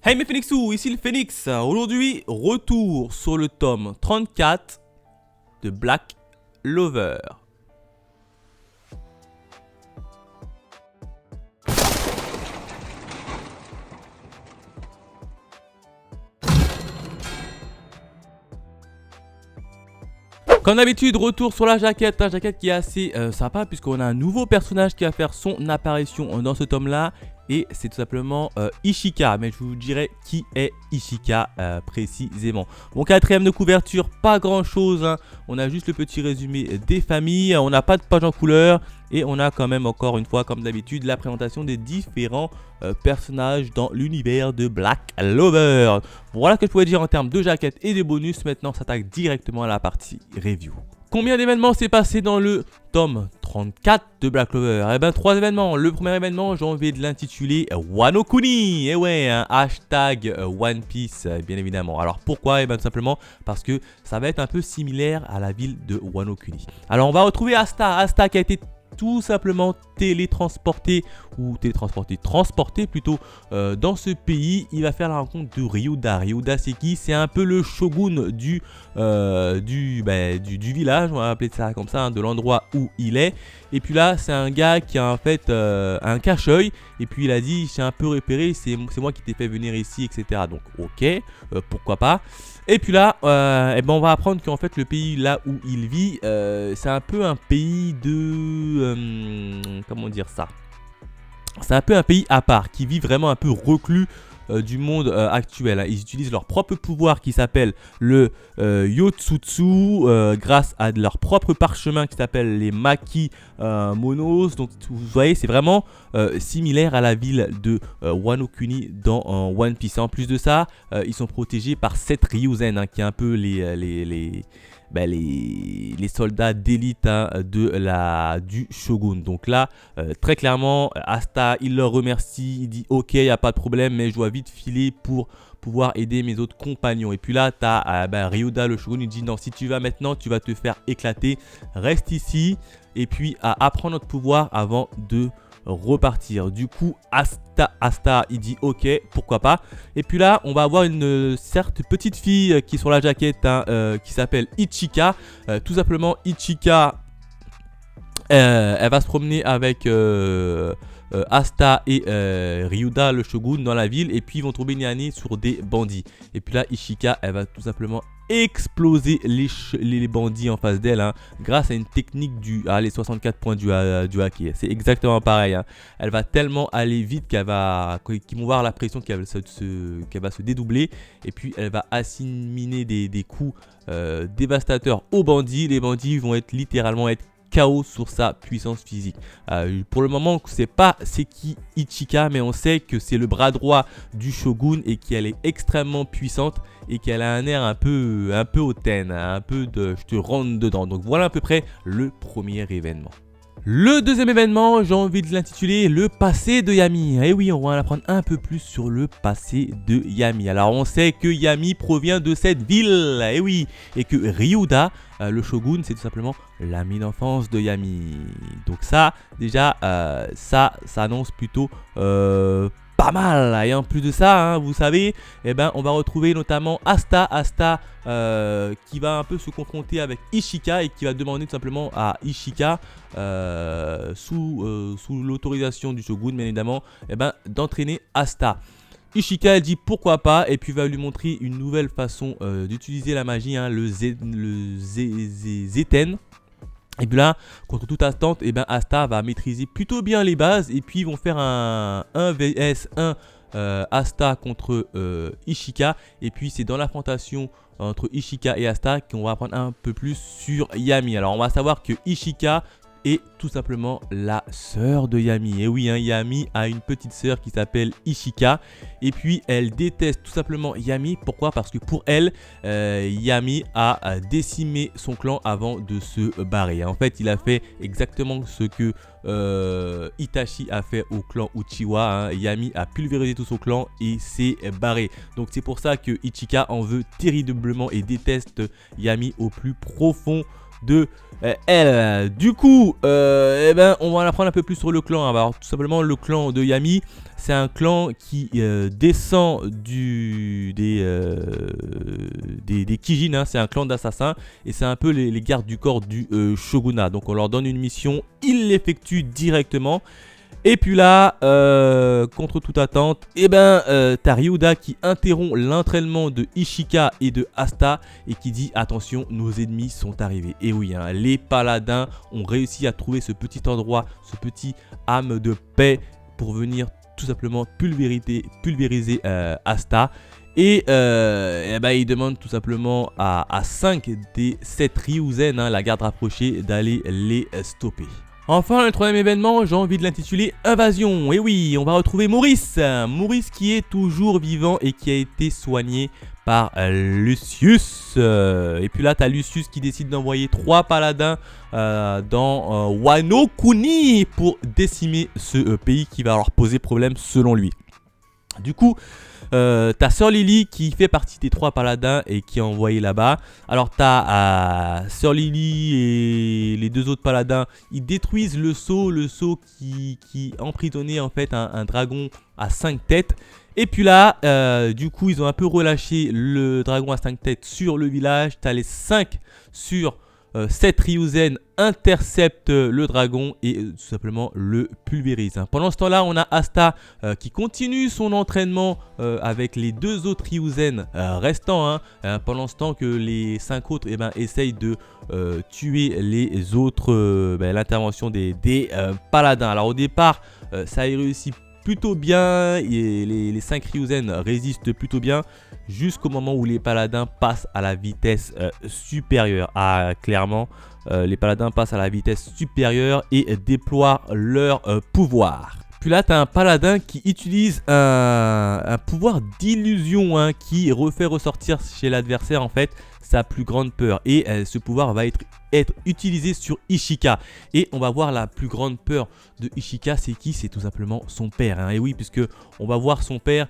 Hey mes Phoenixous, ici le Phoenix. Aujourd'hui, retour sur le tome 34 de Black Clover. Comme d'habitude, retour sur la jaquette qui est assez sympa puisqu'on a un nouveau personnage qui va faire son apparition dans ce tome-là. Et c'est tout simplement Ishika, mais je vous dirai qui est Ishika précisément. Bon, quatrième de couverture, pas grand chose, hein. On a juste le petit résumé des familles, on n'a pas de page en couleur. Et on a quand même encore une fois, comme d'habitude, la présentation des différents personnages dans l'univers de Black Clover. Voilà ce que je pouvais dire en termes de jaquette et de bonus. Maintenant, on s'attaque directement à la partie review. Combien d'événements s'est passé dans le tome 34 de Black Clover? Eh ben 3 événements. Le premier événement, j'ai envie de l'intituler Wano Kuni. Et ouais, un hashtag One Piece, bien évidemment. Alors pourquoi? Eh ben tout simplement parce que ça va être un peu similaire à la ville de Wano Kuni. Alors on va retrouver Asta qui a été tout simplement transporté plutôt dans ce pays. Il va faire la rencontre de Ryuda. Ryuda c'est qui? C'est un peu le shogun du village, on va appeler ça comme ça, hein, de l'endroit où il est. Et puis là c'est un gars qui a en fait un cache-œil. Et puis il a dit j'ai un peu repéré, c'est moi qui t'ai fait venir ici, etc. Donc ok, pourquoi pas. Et puis là, on va apprendre qu'en fait le pays là où il vit, c'est un peu un pays de... comment dire ça? C'est un peu un pays à part, qui vit vraiment un peu reclus du monde actuel, hein. Ils utilisent leur propre pouvoir qui s'appelle le Yotsutsu grâce à leur propre parchemin qui s'appelle les Maki Monos. Donc vous voyez, c'est vraiment similaire à la ville de Wano Kuni dans One Piece. En plus de ça, ils sont protégés par 7 Ryuzen, hein, qui est un peu les soldats d'élite, hein, du Shogun. Donc là, très clairement, Asta, il leur remercie, il dit ok, il n'y a pas de problème, mais je dois vite filer pour pouvoir aider mes autres compagnons. Et puis là, tu as Ryuda, le Shogun, il dit non, si tu vas maintenant, tu vas te faire éclater, reste ici, et puis à apprendre notre pouvoir avant de repartir. Du coup, Asta, il dit ok, pourquoi pas. Et puis là, on va avoir une certes petite fille qui est sur la jaquette, hein, qui s'appelle Ichika. Tout simplement, Ichika, elle va se promener avec Asta et Ryuda, le shogun, dans la ville. Et puis ils vont tomber nez à nez sur des bandits. Et puis là, Ishika, elle va tout simplement exploser les bandits en face d'elle, hein, grâce à une technique les 64 points du hacker. C'est exactement pareil, hein. Elle va tellement aller vite qu'ils vont voir la pression qu'elle va se dédoubler. Et puis elle va asséminer des coups dévastateurs aux bandits. Les bandits vont littéralement être KO sur sa puissance physique. Pour le moment, c'est pas c'est qui Ichika, mais on sait que c'est le bras droit du shogun et qu'elle est extrêmement puissante et qu'elle a un air un peu hautaine, un peu de je te rentre dedans. Donc voilà à peu près le premier événement. Le deuxième événement, j'ai envie de l'intituler le passé de Yami. Et oui, on va en apprendre un peu plus sur le passé de Yami. Alors on sait que Yami provient de cette ville, et oui, et que Ryuda, le shogun, c'est tout simplement l'ami d'enfance de Yami. Donc ça, déjà, ça annonce plutôt pas mal. Et en plus de ça, hein, vous savez, on va retrouver notamment Asta qui va un peu se confronter avec Ishika et qui va demander tout simplement à Ishika, sous l'autorisation du shogun bien évidemment, d'entraîner Asta. Ishika elle dit pourquoi pas et puis va lui montrer une nouvelle façon d'utiliser la magie, hein, le Zeten. Et puis là, contre toute attente, Asta va maîtriser plutôt bien les bases. Et puis ils vont faire un 1 vs 1 Asta contre Ishika. Et puis c'est dans l'affrontation entre Ishika et Asta qu'on va apprendre un peu plus sur Yami. Alors on va savoir que Ishika est tout simplement la sœur de Yami. Et oui, hein, Yami a une petite sœur qui s'appelle Ishika. Et puis elle déteste tout simplement Yami. Pourquoi? Parce que pour elle, Yami a décimé son clan avant de se barrer. En fait, il a fait exactement ce que Itachi a fait au clan Uchiwa, hein. Yami a pulvérisé tout son clan et s'est barré. Donc c'est pour ça que Ichika en veut terriblement et déteste Yami au plus profond de elle. Du coup, eh ben, on va en apprendre un peu plus sur le clan. Alors, tout simplement, le clan de Yami, c'est un clan qui descend des Kijin. Hein. C'est un clan d'assassins et c'est un peu les gardes du corps du shogunat. Donc, on leur donne une mission, ils l'effectuent directement. Et puis là, contre toute attente, eh ben, t'as Ryuda qui interrompt l'entraînement de Ishika et de Asta et qui dit attention, nos ennemis sont arrivés. Et oui, hein, les paladins ont réussi à trouver ce petit endroit, ce petit âme de paix pour venir tout simplement pulvériser Asta. Et ben, ils demandent tout simplement à 5 des 7 Ryuzen, hein, la garde rapprochée, d'aller les stopper. Enfin, le troisième événement, j'ai envie de l'intituler Invasion. Et oui, on va retrouver Maurice. Maurice qui est toujours vivant et qui a été soigné par Lucius. Et puis là, tu as Lucius qui décide d'envoyer 3 paladins dans Wano Kuni pour décimer ce pays qui va leur poser problème selon lui. Du coup, t'as Sœur Lily qui fait partie des 3 paladins et qui est envoyé là-bas. Alors t'as Sœur Lily et les 2 autres paladins, ils détruisent le sceau qui emprisonnait en fait un dragon à 5 têtes. Et puis là, du coup, ils ont un peu relâché le dragon à 5 têtes sur le village. T'as les 5 sur 7 Ryuzen interceptent le dragon et tout simplement le pulvérisent. Hein. Pendant ce temps-là, on a Asta qui continue son entraînement avec les 2 autres Ryuzen restants. Hein, pendant ce temps que les 5 autres essayent de tuer les autres, l'intervention des paladins. Alors au départ, ça a réussi plutôt bien et les 5 Ryuzen résistent plutôt bien jusqu'au moment où les paladins passent à la vitesse supérieure. Ah, clairement, les paladins passent à la vitesse supérieure et déploient leur pouvoir. Puis là, tu as un paladin qui utilise un pouvoir d'illusion, hein, qui refait ressortir chez l'adversaire en fait sa plus grande peur. Et ce pouvoir va être utilisé sur Ishika. Et on va voir la plus grande peur de Ishika, c'est qui? C'est tout simplement son père. Hein. Et oui, puisque on va voir son père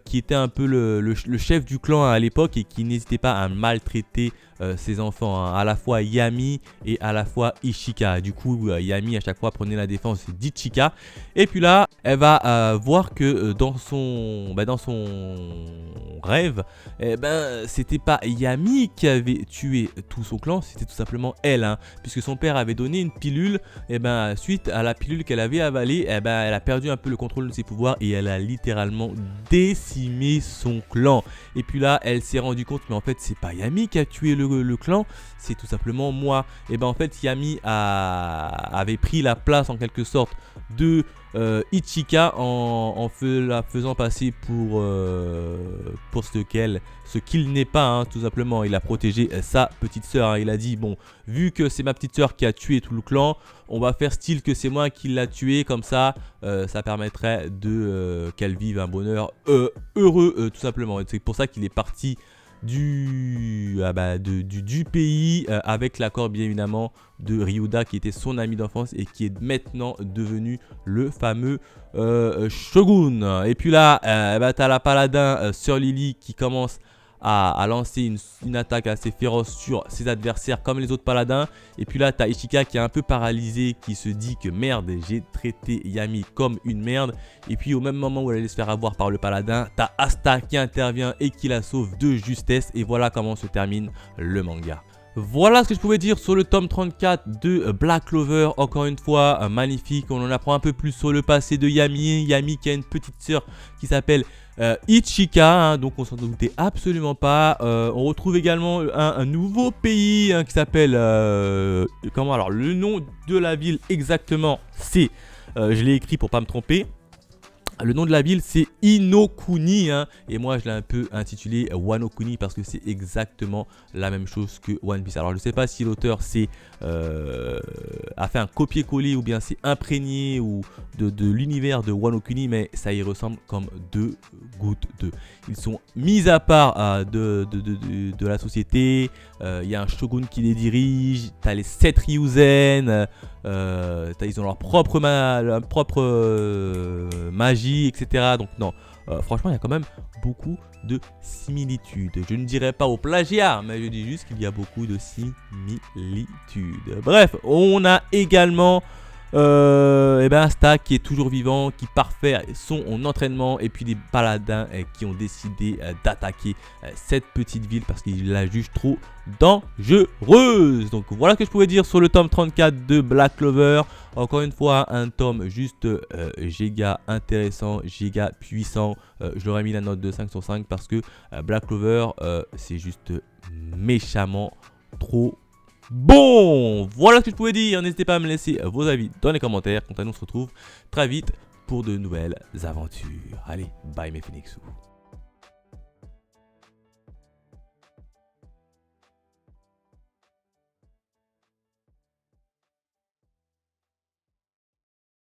qui était un peu le chef du clan à l'époque et qui n'hésitait pas à maltraiter ses enfants. Hein. À la fois Yami et à la fois Ishika. Du coup, Yami à chaque fois prenait la défense d'Ichika. Et puis là, elle va voir que dans son rêve, c'était pas Yami qui avait tué tout son clan, c'était tout simplement elle, hein, puisque son père avait donné une pilule, suite à la pilule qu'elle avait avalée, elle a perdu un peu le contrôle de ses pouvoirs et elle a littéralement décimé son clan. Et puis là, elle s'est rendue compte, mais en fait, c'est pas Yami qui a tué le clan, c'est tout simplement moi. Et en fait, Yami avait pris la place en quelque sorte de Ichika en la faisant passer pour ce qu'il n'est pas, hein, tout simplement. Il a protégé sa petite sœur, hein. Il a dit bon, vu que c'est ma petite sœur qui a tué tout le clan, on va faire style que c'est moi qui l'a tué, comme ça ça permettrait de qu'elle vive un bonheur heureux, tout simplement. C'est pour ça qu'il est parti du pays avec l'accord bien évidemment de Ryuda qui était son ami d'enfance et qui est maintenant devenu le fameux shogun. Et puis là, t'as la paladin Sœur Lily qui commence à lancer une attaque assez féroce sur ses adversaires comme les autres paladins. Et puis là, t'as Ishika qui est un peu paralysé, qui se dit que merde, j'ai traité Yami comme une merde. Et puis au même moment où elle allait se faire avoir par le paladin, t'as Asta qui intervient et qui la sauve de justesse. Et voilà comment se termine le manga. Voilà ce que je pouvais dire sur le tome 34 de Black Clover. Encore une fois, magnifique. On en apprend un peu plus sur le passé de Yami. Yami qui a une petite sœur qui s'appelle Ichika, hein, donc on s'en doutait absolument pas. On retrouve également un nouveau pays, hein, qui s'appelle... alors, le nom de la ville exactement, c'est... je l'ai écrit pour pas me tromper. Le nom de la ville c'est Inokuni, hein, et moi je l'ai un peu intitulé Wano Kuni parce que c'est exactement la même chose que One Piece. Alors je ne sais pas si l'auteur a fait un copier-coller ou bien c'est imprégné de l'univers de Wano Kuni, mais ça y ressemble comme 2 gouttes d'eau. Ils sont mis à part de la société, il y a un shogun qui les dirige, tu as les 7 Ryuzen, ils ont leur propre magie, etc. Donc non, franchement, il y a quand même beaucoup de similitudes. Je ne dirais pas au plagiat, mais je dis juste qu'il y a beaucoup de similitudes. Bref, on a également Asta qui est toujours vivant, qui parfait son entraînement, et puis des paladins qui ont décidé d'attaquer cette petite ville parce qu'ils la jugent trop dangereuse. Donc voilà ce que je pouvais dire sur le tome 34 de Black Clover. Encore une fois, un tome juste giga intéressant, giga puissant. Je l'aurais mis la note de 5 sur 5 parce que Black Clover, c'est juste méchamment trop bon. Voilà ce que je pouvais dire. N'hésitez pas à me laisser vos avis dans les commentaires. Quant à nous, on se retrouve très vite pour de nouvelles aventures. Allez, bye mes Phoenixous.